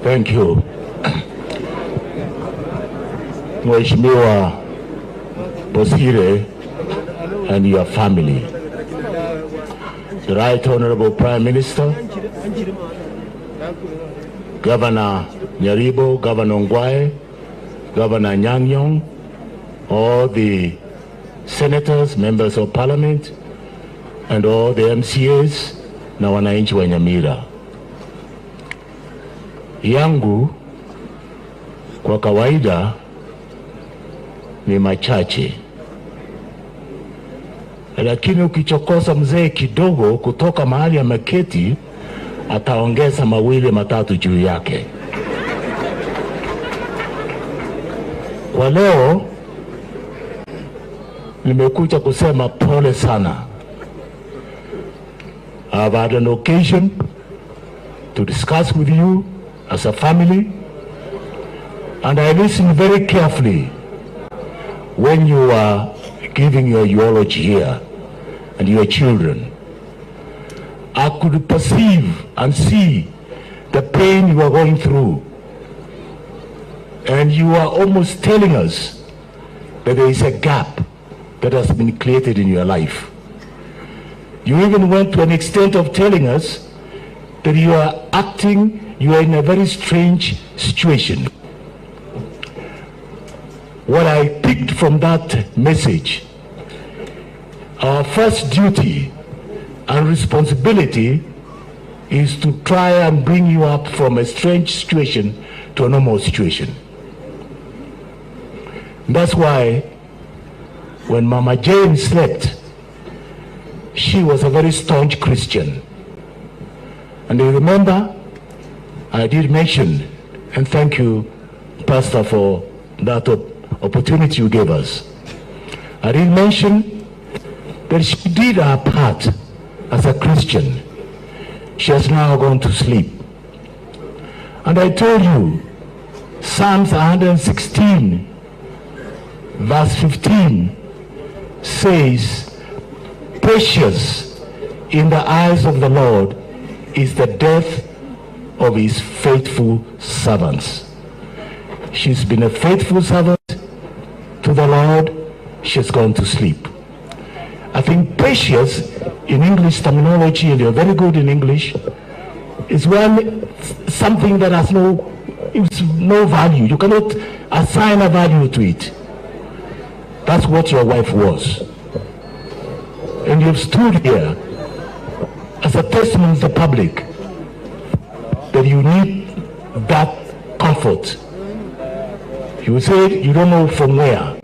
Thank you. Mheshimiwa Bosire and your family. The Right Honorable Prime Minister, Governor Nyaribo, Governor Ngwae, Governor Nyang'yong, all the senators, members of parliament, and all the MCAs na wananchi wa Nyamira. Yangu kwa kawaida ni machache, lakini ukichokosa mzee kidogo kutoka mahali ameketi, ataongeza mawili matatu juu yake. Kwa leo nimekuja kusema pole sana. I've had an occasion to discuss with you as a family, and I listened very carefully when you were giving your eulogy here and your children. I could perceive and see the pain you are going through, and you are almost telling us that there is a gap that has been created in your life. You even went to an extent of telling us that you are in a very strange situation. What I picked from that message, our first duty and responsibility is to try and bring you up from a strange situation to a normal situation. That's why when Mama Jane slept, she was a very staunch Christian. And you remember, I did mention, and thank you, Pastor, for that opportunity you gave us. I did mention that she did her part as a Christian. She has now gone to sleep. And I told you, Psalms 116, verse 15, says, precious in the eyes of the Lord is the death of his faithful servants. She's been a faithful servant to the Lord. She's gone to sleep. I think precious in English terminology, and you're very good in English, is something that has no value. You cannot assign a value to it. That's what your wife was. And you've stood here as a testament to the public that you need that comfort. You said you don't know from where.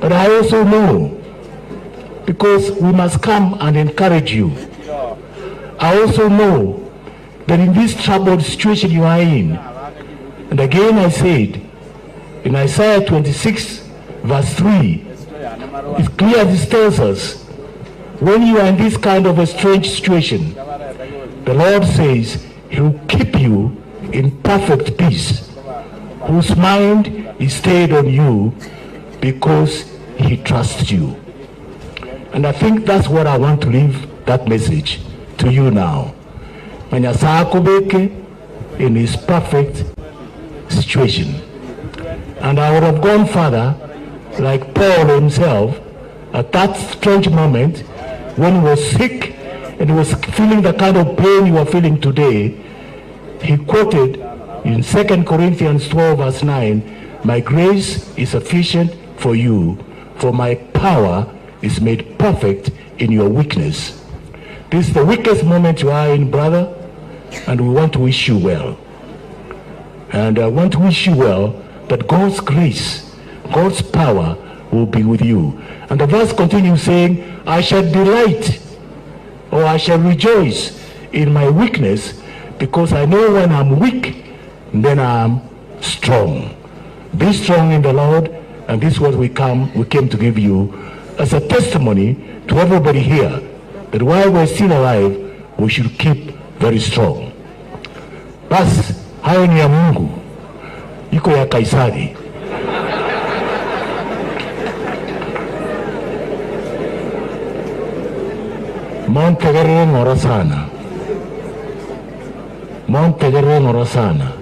But I also know, because we must come and encourage you. I also know that in this troubled situation you are in, and again I said, in Isaiah 26 verse 3, it's clear this tells us, when you are in this kind of a strange situation, the Lord says he will keep you in perfect peace, whose mind is stayed on you because he trusts you. And I think that's what I want to leave that message to you now. In his perfect situation. And I would have gone further, like Paul himself, at that strange moment when he was sick and he was feeling the kind of pain you are feeling today. He quoted in 2 Corinthians 12 verse 9, my grace is sufficient for you, for my power is made perfect in your weakness. This is the weakest moment you are in, brother, and we want to wish you well. And I want to wish you well that God's grace, God's power will be with you. And the verse continues saying, I shall delight, or I shall rejoice in my weakness, because I know when I'm weak, then I'm strong. Be strong in the Lord, and this is what we came to give you as a testimony to everybody here, that while we're still alive, we should keep very strong. Bas, hayo ni ya Mungu, iko ya Kaisari. Montegerere ngora sana. Montegerengora sana.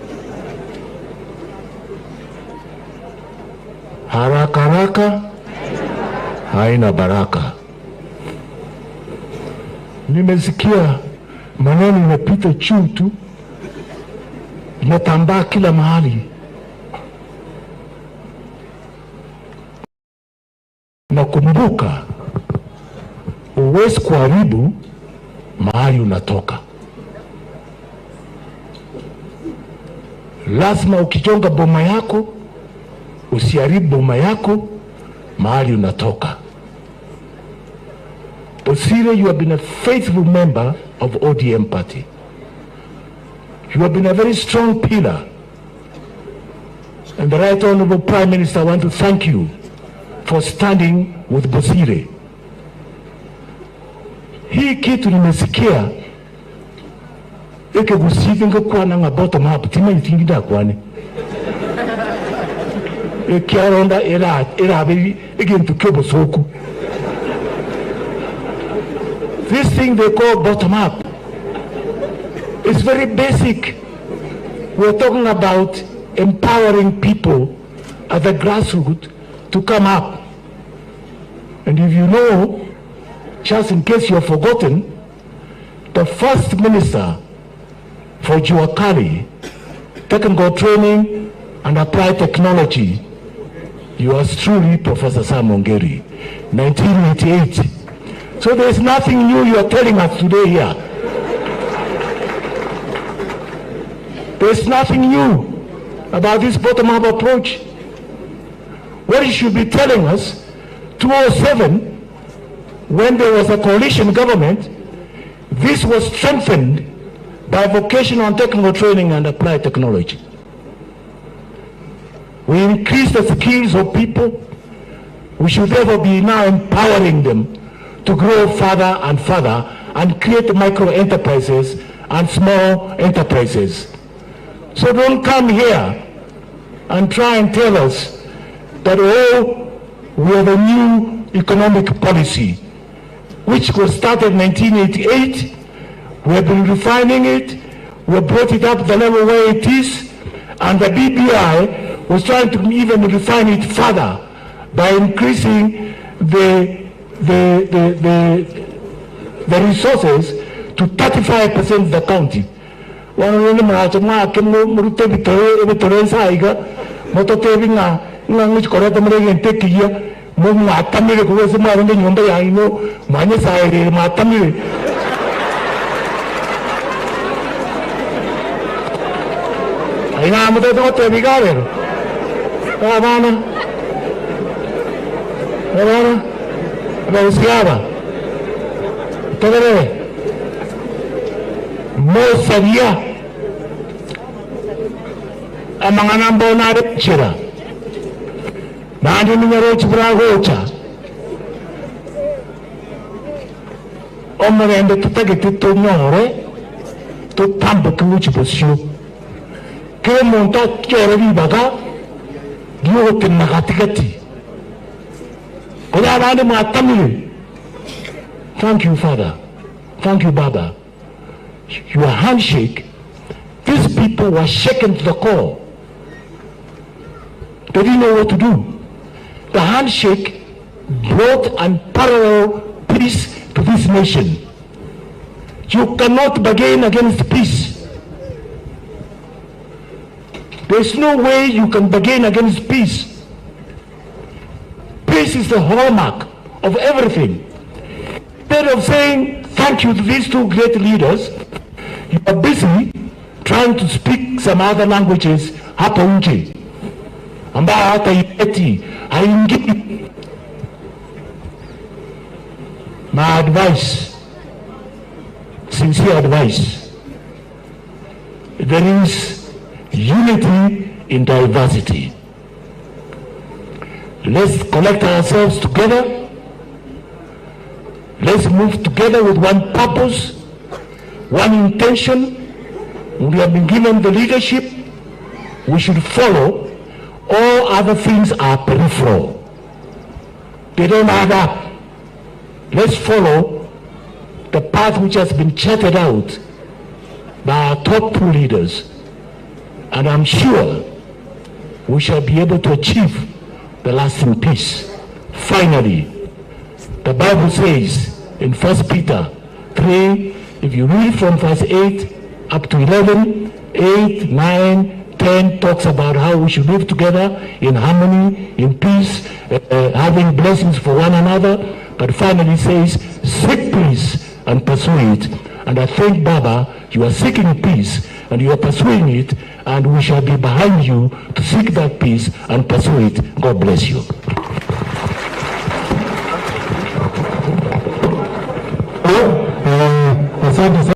Haraka haraka haina baraka. Nimesikia maneno inapita juu tu, inatambaa kila mahali. Na kumbuka, huwezi kuharibu mahali unatoka. Lazima ukijonga boma yako, usiharibu boma yako mahali unatoka. Bosire, you have been a faithful member of ODM party. You have been a very strong pillar. And the Right Honorable Prime Minister, I want to thank you for standing with Bosire. Hii kitu nimesikia eke Bosire ngakwa nga bottom up tima itingida kwane. Eke aronda era abiri eke ntukyo soku. This thing they call bottom up is very basic. We're talking about empowering people at the grassroots to come up. And if you know, just in case you've forgotten, the first minister for Juakali, technical training and applied technology, yours truly, Professor Sam Ongeri, 1988. So there's nothing new you are telling us today here. There's nothing new about this bottom-up approach. What you should be telling us, 2007, when there was a coalition government, this was strengthened by vocational and technical training and applied technology. We increased the skills of people. We should therefore be now empowering them to grow further and further and create micro enterprises and small enterprises. So don't come here and try and tell us that, oh, we have a new economic policy, which was started in 1988. We have been refining it. We have brought it up the level where it is. And the BBI was trying to even refine it further by increasing the resources to 35% of the county. Mosaria amangana mbona rechira nandi numero chibragocha omrende tutagete tonyore tutambe kuchibosyo ke monta kyore bibaga dio tinagatigati kola bande matamile. Thank you, Father. Thank you, Baba. Your handshake, these people were shaken to the core. They didn't know what to do. The handshake brought unparalleled peace to this nation. You cannot bargain against peace. There's no way you can bargain against peace. Peace is the hallmark of everything. Instead of saying thank you to these two great leaders, you are busy trying to speak some other languages hapo nje ambayo hata ipeti haingii. My advice, sincere advice, there is unity in diversity. Let's collect ourselves together. Let's move together with one purpose, one intention. We have been given the leadership. We should follow. All other things are peripheral. They don't add up. Let's follow the path which has been charted out by our top two leaders, and I'm sure we shall be able to achieve the lasting peace. Finally, the Bible says in 1 Peter 3, if you read from verse 8 up to 11, 8, 9, 10 talks about how we should live together in harmony, in peace, having blessings for one another. But finally says, seek peace and pursue it. And I think, Baba, you are seeking peace and you are pursuing it, and we shall be behind you to seek that peace and pursue it. God bless you.